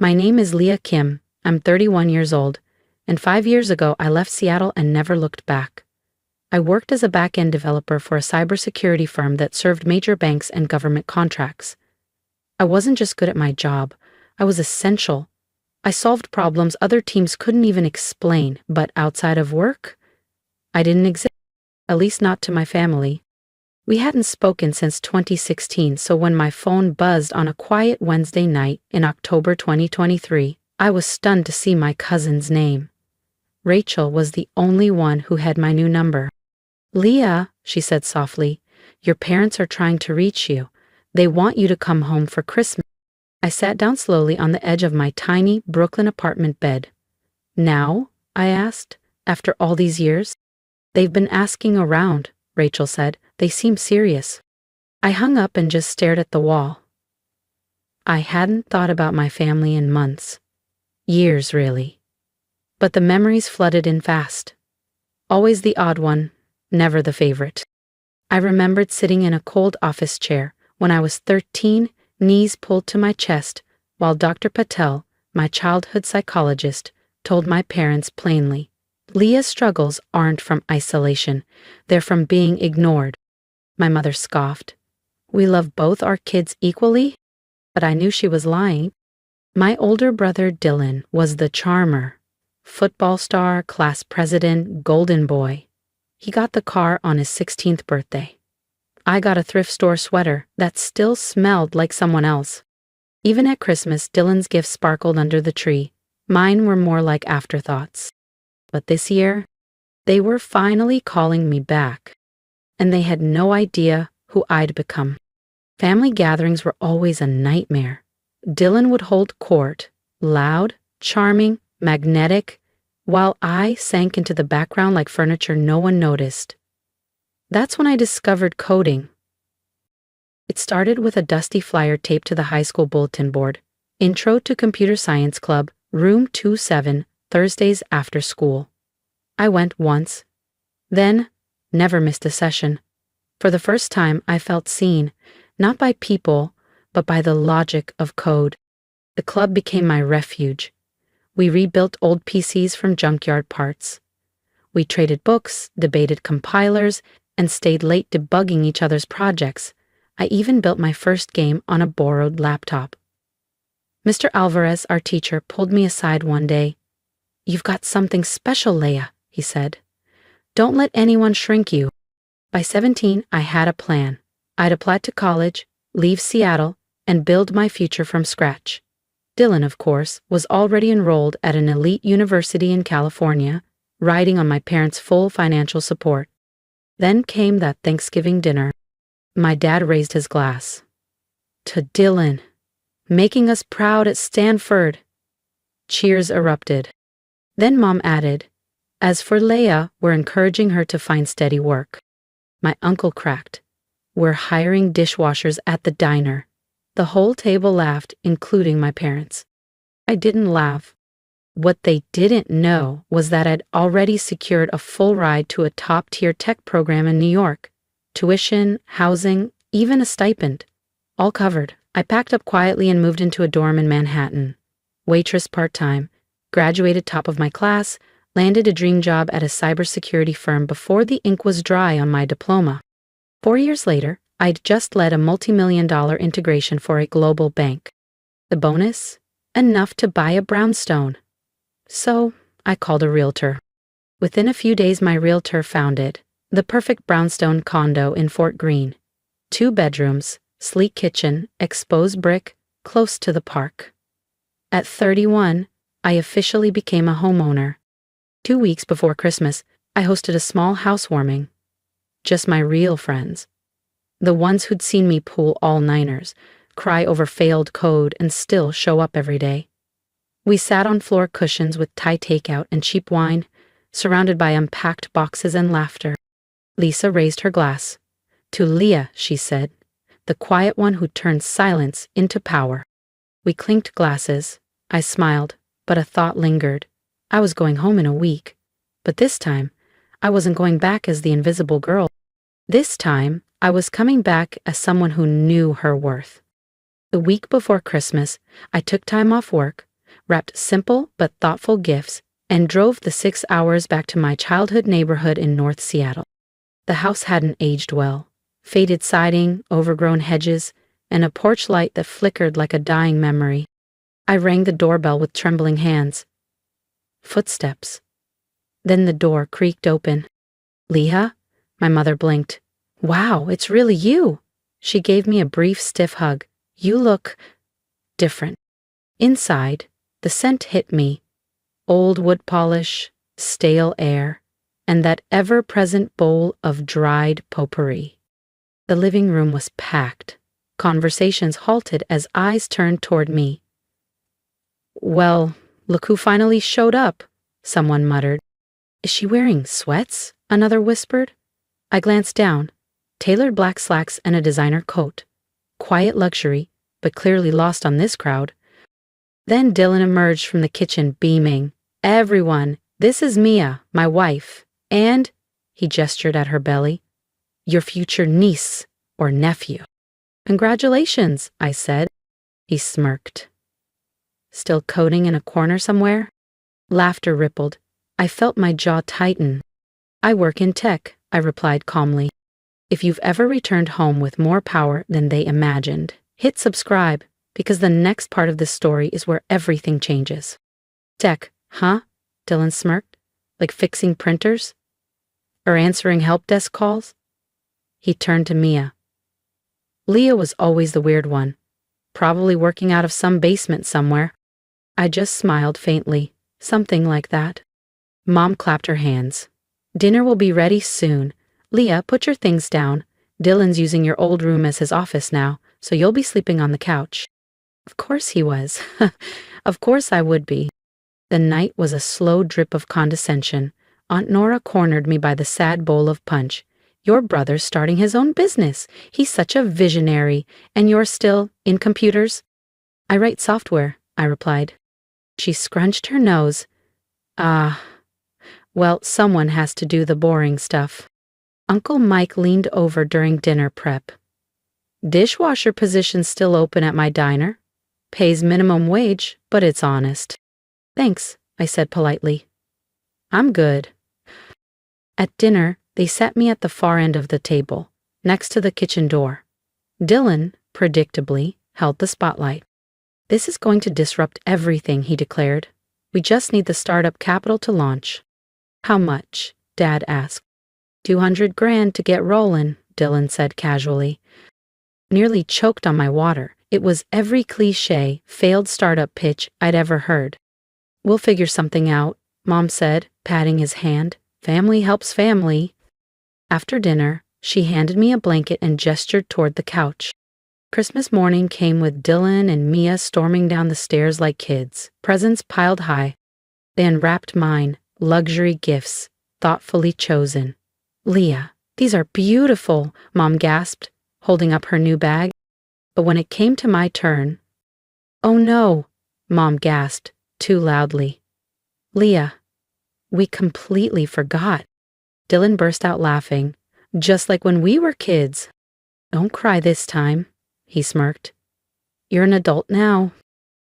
My name is Leah Kim. I'm 31 years old, and 5 years ago I left Seattle and never looked back. I worked as a back-end developer for a cybersecurity firm that served major banks and government contracts. I wasn't just good at my job, I was essential. I solved problems other teams couldn't even explain, but outside of work, I didn't exist, at least not to my family. We hadn't spoken since 2016, so when my phone buzzed on a quiet Wednesday night in October 2023, I was stunned to see my cousin's name. Rachel was the only one who had my new number. "Leah," she said softly, "your parents are trying to reach you. They want you to come home for Christmas." I sat down slowly on the edge of my tiny Brooklyn apartment bed. "Now?" I asked, "after all these years?" "They've been asking around," Rachel said. "They seem serious." I hung up and just stared at the wall. I hadn't thought about my family in months. Years, really. But the memories flooded in fast. Always the odd one, never the favorite. I remembered sitting in a cold office chair when I was 13, knees pulled to my chest, while Dr. Patel, my childhood psychologist, told my parents plainly, "Leah's struggles aren't from isolation, they're from being ignored." My mother scoffed. "We love both our kids equally?" But I knew she was lying. My older brother Dylan was the charmer. Football star, class president, golden boy. He got the car on his 16th birthday. I got a thrift store sweater that still smelled like someone else. Even at Christmas, Dylan's gifts sparkled under the tree. Mine were more like afterthoughts. But this year, they were finally calling me back. And they had no idea who I'd become. Family gatherings were always a nightmare. Dylan would hold court, loud, charming, magnetic, while I sank into the background like furniture no one noticed. That's when I discovered coding. It started with a dusty flyer taped to the high school bulletin board. "Intro to Computer Science Club, Room 27, Thursdays after school." I went once. Then, never missed a session. For the first time, I felt seen, not by people, but by the logic of code. The club became my refuge. We rebuilt old PCs from junkyard parts. We traded books, debated compilers, and stayed late debugging each other's projects. I even built my first game on a borrowed laptop. Mr. Alvarez, our teacher, pulled me aside one day. "You've got something special, Leah," he said. "Don't let anyone shrink you." By 17, I had a plan. I'd apply to college, leave Seattle, and build my future from scratch. Dylan, of course, was already enrolled at an elite university in California, riding on my parents' full financial support. Then came that Thanksgiving dinner. My dad raised his glass. "To Dylan, making us proud at Stanford." Cheers erupted. Then Mom added, "As for Leah, we're encouraging her to find steady work." My uncle cracked. "We're hiring dishwashers at the diner." The whole table laughed, including my parents. I didn't laugh. What they didn't know was that I'd already secured a full ride to a top-tier tech program in New York. Tuition, housing, even a stipend. All covered. I packed up quietly and moved into a dorm in Manhattan. Waitress part-time. Graduated top of my class. Landed a dream job at a cybersecurity firm before the ink was dry on my diploma. 4 years later, I'd just led a multi-million-dollar integration for a global bank. The bonus? Enough to buy a brownstone. So, I called a realtor. Within a few days, my realtor found it. The perfect brownstone condo in Fort Greene. 2 bedrooms, sleek kitchen, exposed brick, close to the park. At 31, I officially became a homeowner. 2 weeks before Christmas, I hosted a small housewarming. Just my real friends. The ones who'd seen me pull all-niners, cry over failed code, and still show up every day. We sat on floor cushions with Thai takeout and cheap wine, surrounded by unpacked boxes and laughter. Lisa raised her glass. "To Leah," she said, "the quiet one who turned silence into power." We clinked glasses. I smiled, but a thought lingered. I was going home in a week. But this time, I wasn't going back as the invisible girl. This time, I was coming back as someone who knew her worth. The week before Christmas, I took time off work, wrapped simple but thoughtful gifts, and drove the 6 hours back to my childhood neighborhood in North Seattle. The house hadn't aged well. Faded siding, overgrown hedges, and a porch light that flickered like a dying memory. I rang the doorbell with trembling hands. Footsteps. Then the door creaked open. "Leah?" My mother blinked. "Wow, it's really you." She gave me a brief, stiff hug. "You look different." Inside, the scent hit me. Old wood polish, stale air, and that ever-present bowl of dried potpourri. The living room was packed. Conversations halted as eyes turned toward me. "Well, look who finally showed up," someone muttered. "Is she wearing sweats?" another whispered. I glanced down. Tailored black slacks and a designer coat. Quiet luxury, but clearly lost on this crowd. Then Dylan emerged from the kitchen beaming. "Everyone, this is Mia, my wife, and," he gestured at her belly, "your future niece or nephew." "Congratulations," I said. He smirked. "Still coding in a corner somewhere?" Laughter rippled. I felt my jaw tighten. "I work in tech," I replied calmly. If you've ever returned home with more power than they imagined, hit subscribe, because the next part of this story is where everything changes. "Tech, huh?" Dylan smirked. "Like fixing printers? Or answering help desk calls?" He turned to Mia. Leah was always the weird one, probably working out of some basement somewhere. I just smiled faintly, something like that. Mom clapped her hands. "Dinner will be ready soon. Leah, put your things down. Dylan's using your old room as his office now, so you'll be sleeping on the couch." Of course he was. Of course I would be. The night was a slow drip of condescension. Aunt Nora cornered me by the sad bowl of punch. "Your brother's starting his own business. He's such a visionary, and you're still in computers?" "I write software," I replied. She scrunched her nose. "Ah, well, someone has to do the boring stuff." Uncle Mike leaned over during dinner prep. "Dishwasher position's still open at my diner. Pays minimum wage, but it's honest." "Thanks," I said politely. "I'm good." At dinner, they sat me at the far end of the table, next to the kitchen door. Dylan, predictably, held the spotlight. "This is going to disrupt everything," he declared. "We just need the startup capital to launch." "How much?" Dad asked. 200 grand to get rollin', Dylan said casually. Nearly choked on my water. It was every cliché, failed startup pitch I'd ever heard. "We'll figure something out," Mom said, patting his hand. "Family helps family." After dinner, she handed me a blanket and gestured toward the couch. Christmas morning came with Dylan and Mia storming down the stairs like kids, presents piled high. They unwrapped mine, luxury gifts, thoughtfully chosen. "Leah, these are beautiful," Mom gasped, holding up her new bag. But when it came to my turn, "Oh no," Mom gasped, too loudly. "Leah, we completely forgot." Dylan burst out laughing, "Just like when we were kids." "Don't cry this time," he smirked. "You're an adult now."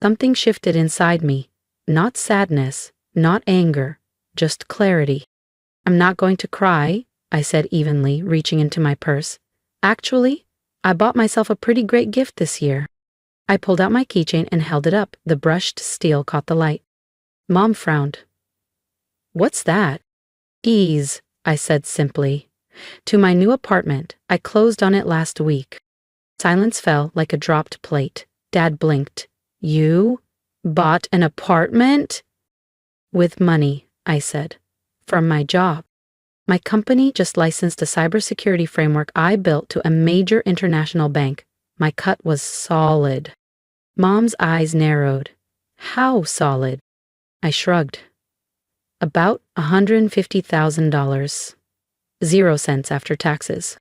Something shifted inside me. Not sadness, not anger, just clarity. "I'm not going to cry," I said evenly, reaching into my purse. "Actually, I bought myself a pretty great gift this year." I pulled out my keychain and held it up. The brushed steel caught the light. Mom frowned. "What's that?" "Ease," I said simply. "To my new apartment. I closed on it last week." Silence fell like a dropped plate. Dad blinked. "You bought an apartment?" "With money," I said. "From my job. My company just licensed a cybersecurity framework I built to a major international bank. My cut was solid." Mom's eyes narrowed. "How solid?" I shrugged. "About $150,000. 0 cents after taxes."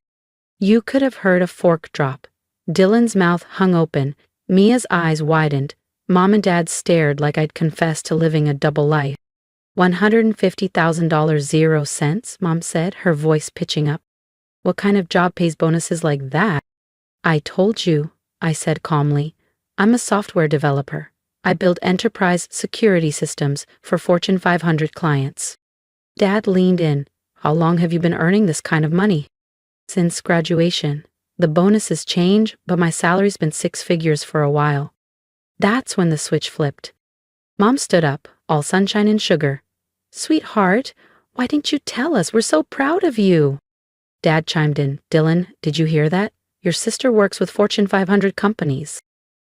You could have heard a fork drop. Dylan's mouth hung open. Mia's eyes widened. Mom and Dad stared like I'd confessed to living a double life. $150,000 0 cents, Mom said, her voice pitching up. "What kind of job pays bonuses like that?" "I told you," I said calmly. "I'm a software developer. I build enterprise security systems for Fortune 500 clients. Dad leaned in. How long have you been earning this kind of money? Since graduation. The bonuses change, but my salary's been six figures for a while. That's when the switch flipped. Mom stood up, all sunshine and sugar. Sweetheart, why didn't you tell us? We're so proud of you. Dad chimed in. Dylan, did you hear that? Your sister works with Fortune 500 companies.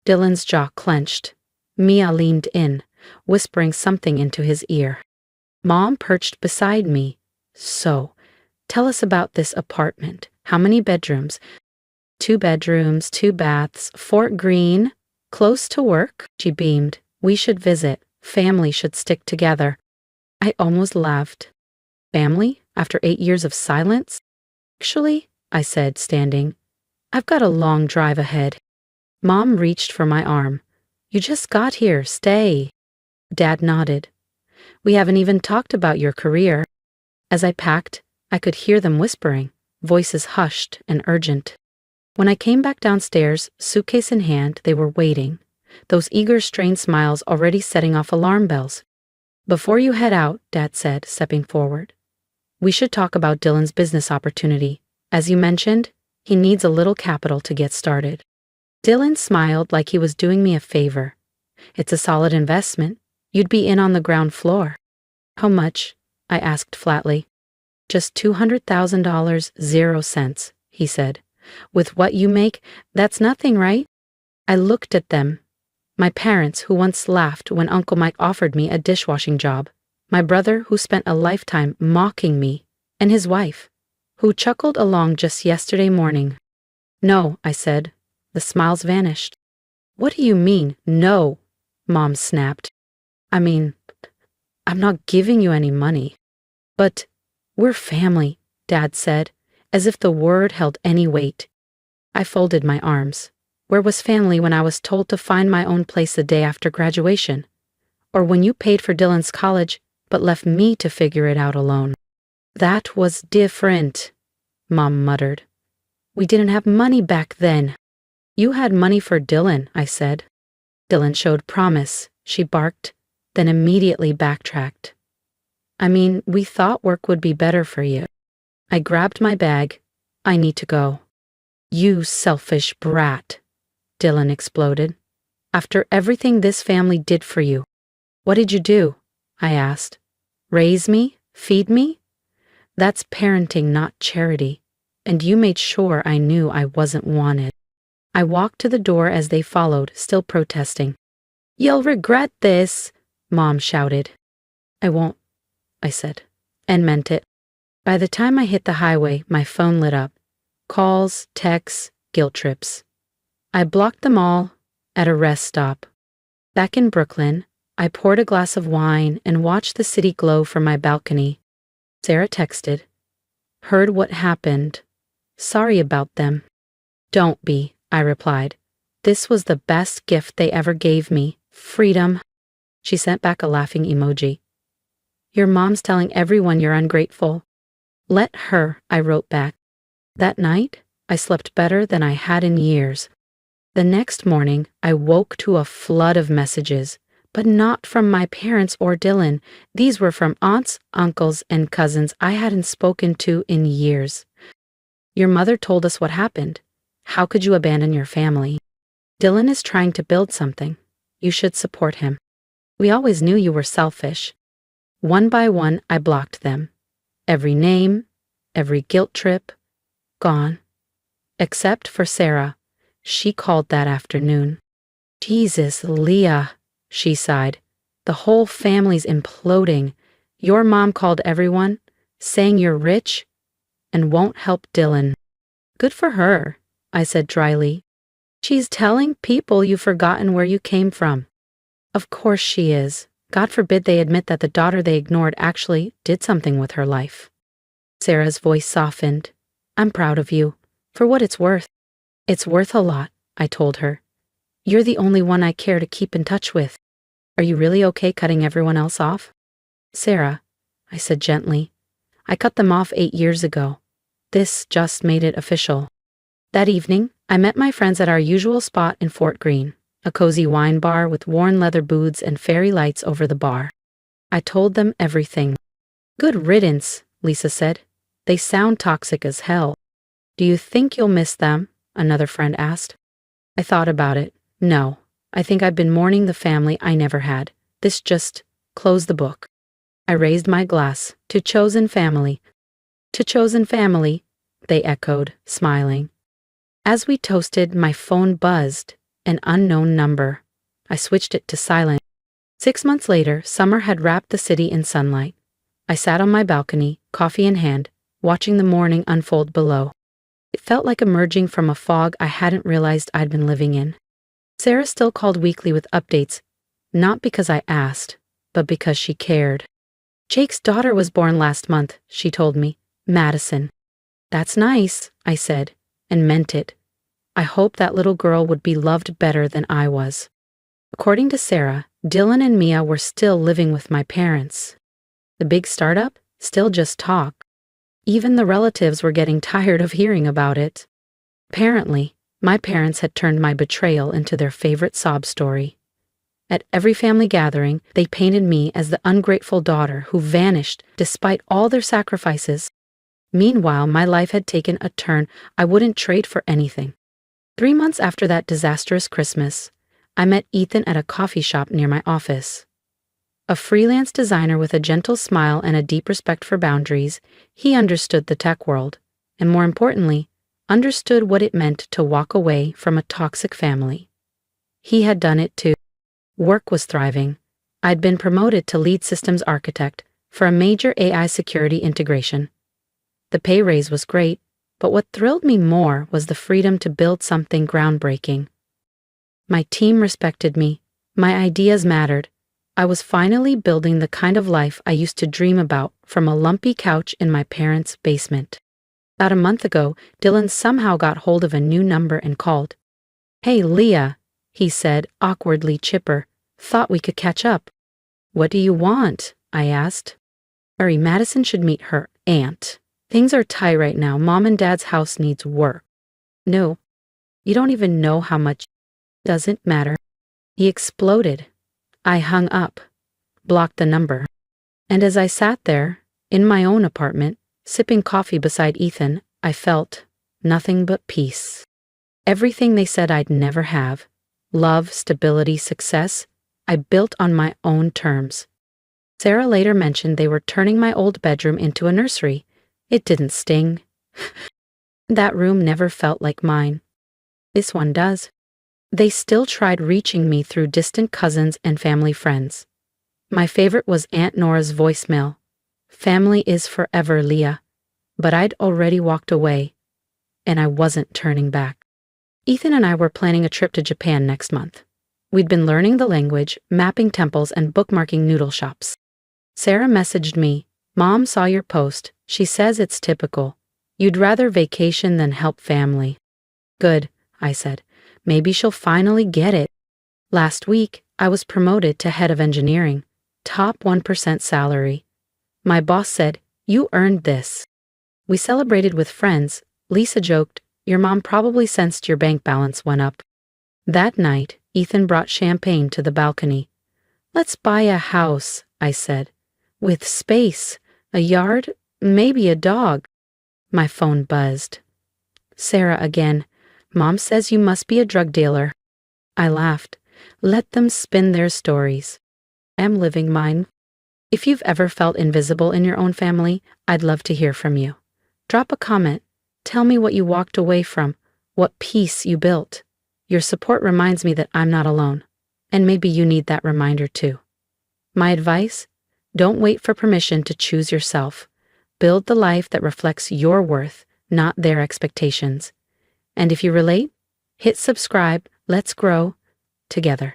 Dylan's jaw clenched. Mia leaned in, whispering something into his ear. Mom perched beside me. So, tell us about this apartment. How many bedrooms? 2 bedrooms, 2 baths, Fort Greene. Close to work? She beamed. We should visit. Family should stick together. I almost laughed. Family? After 8 years of silence? Actually, I said, standing, I've got a long drive ahead. Mom reached for my arm. You just got here. Stay. Dad nodded. We haven't even talked about your career. As I packed, I could hear them whispering, voices hushed and urgent. When I came back downstairs, suitcase in hand, they were waiting, those eager, strained smiles already setting off alarm bells. Before you head out, Dad said, stepping forward, we should talk about Dylan's business opportunity. As you mentioned, he needs a little capital to get started. Dylan smiled like he was doing me a favor. It's a solid investment. You'd be in on the ground floor. How much? I asked flatly. Just $200,000, 0 cents, he said. With what you make, that's nothing, right? I looked at them. My parents, who once laughed when Uncle Mike offered me a dishwashing job. My brother, who spent a lifetime mocking me. And his wife, who chuckled along just yesterday morning. No, I said. The smiles vanished. What do you mean, no? Mom snapped. I mean, I'm not giving you any money. But we're family, Dad said, as if the word held any weight. I folded my arms. Where was family when I was told to find my own place the day after graduation? Or when you paid for Dylan's college, but left me to figure it out alone? That was different, Mom muttered. We didn't have money back then. You had money for Dylan, I said. Dylan showed promise, she barked, then immediately backtracked. I mean, we thought work would be better for you. I grabbed my bag. I need to go. You selfish brat, Dylan exploded. After everything this family did for you. What did you do? I asked. Raise me? Feed me? That's parenting, not charity. And you made sure I knew I wasn't wanted. I walked to the door as they followed, still protesting. You'll regret this, Mom shouted. I won't, I said, and meant it. By the time I hit the highway, my phone lit up. Calls, texts, guilt trips. I blocked them all at a rest stop. Back in Brooklyn, I poured a glass of wine and watched the city glow from my balcony. Sarah texted. Heard what happened. Sorry about them. Don't be, I replied. This was the best gift they ever gave me. Freedom. She sent back a laughing emoji. Your mom's telling everyone you're ungrateful. Let her, I wrote back. That night, I slept better than I had in years. The next morning, I woke to a flood of messages, but not from my parents or Dylan. These were from aunts, uncles, and cousins I hadn't spoken to in years. Your mother told us what happened. How could you abandon your family? Dylan is trying to build something. You should support him. We always knew you were selfish. One by one, I blocked them. Every name, every guilt trip, gone. Except for Sarah. She called that afternoon. Jesus, Leah, she sighed. The whole family's imploding. Your mom called everyone, saying you're rich and won't help Dylan. Good for her, I said dryly. She's telling people you've forgotten where you came from. Of course she is. God forbid they admit that the daughter they ignored actually did something with her life. Sarah's voice softened. I'm proud of you, for what it's worth. It's worth a lot, I told her. You're the only one I care to keep in touch with. Are you really okay cutting everyone else off? Sarah, I said gently, I cut them off 8 years ago. This just made it official. That evening, I met my friends at our usual spot in Fort Greene. a cozy wine bar with worn leather booths and fairy lights over the bar. I told them everything. Good riddance, Lisa said. They sound toxic as hell. Do you think you'll miss them? Another friend asked. I thought about it. No, I think I've been mourning the family I never had. This just close the book. I raised my glass. To chosen family. To chosen family, they echoed, smiling. As we toasted, my phone buzzed. An unknown number. I switched it to silent. 6 months later, summer had wrapped the city in sunlight. I sat on my balcony, coffee in hand, watching the morning unfold below. It felt like emerging from a fog I hadn't realized I'd been living in. Sarah still called weekly with updates, not because I asked, but because she cared. Jake's daughter was born last month, she told me. Madison. That's nice, I said, and meant it. I hoped that little girl would be loved better than I was. According to Sarah, Dylan and Mia were still living with my parents. The big startup? Still just talk. Even the relatives were getting tired of hearing about it. Apparently, my parents had turned my betrayal into their favorite sob story. At every family gathering, they painted me as the ungrateful daughter who vanished despite all their sacrifices. Meanwhile, my life had taken a turn I wouldn't trade for anything. 3 months after that disastrous Christmas, I met Ethan at a coffee shop near my office. A freelance designer with a gentle smile and a deep respect for boundaries, he understood the tech world, and more importantly, understood what it meant to walk away from a toxic family. He had done it too. Work was thriving. I'd been promoted to lead systems architect for a major AI security integration. The pay raise was great, but what thrilled me more was the freedom to build something groundbreaking. My team respected me. My ideas mattered. I was finally building the kind of life I used to dream about from a lumpy couch in my parents' basement. About a month ago, Dylan somehow got hold of a new number and called. Hey, Leah, he said, awkwardly chipper. Thought we could catch up. What do you want? I asked. Mary Madison should meet her aunt. Things are tight right now. Mom and Dad's house needs work. No, you don't even know how much. Doesn't matter. He exploded. I hung up, blocked the number. And as I sat there, in my own apartment, sipping coffee beside Ethan, I felt nothing but peace. Everything they said I'd never have, love, stability, success, I built on my own terms. Sarah later mentioned they were turning my old bedroom into a nursery. It didn't sting. That room never felt like mine. This one does. They still tried reaching me through distant cousins and family friends. My favorite was Aunt Nora's voicemail. Family is forever, Leah. But I'd already walked away, and I wasn't turning back. Ethan and I were planning a trip to Japan next month. We'd been learning the language, mapping temples, and bookmarking noodle shops. Sarah messaged me, Mom saw your post. She says it's typical. You'd rather vacation than help family. Good, I said. Maybe she'll finally get it. Last week, I was promoted to head of engineering, top 1% salary. My boss said, you earned this. We celebrated with friends. Lisa joked, your mom probably sensed your bank balance went up. That night, Ethan brought champagne to the balcony. Let's buy a house, I said. With space, a yard, maybe a dog. My phone buzzed. Sarah again. Mom says you must be a drug dealer. I laughed. Let them spin their stories. I'm living mine. If you've ever felt invisible in your own family, I'd love to hear from you. Drop a comment. Tell me what you walked away from, what peace you built. Your support reminds me that I'm not alone, and maybe you need that reminder too. My advice? Don't wait for permission to choose yourself. Build the life that reflects your worth, not their expectations. And if you relate, hit subscribe. Let's grow together.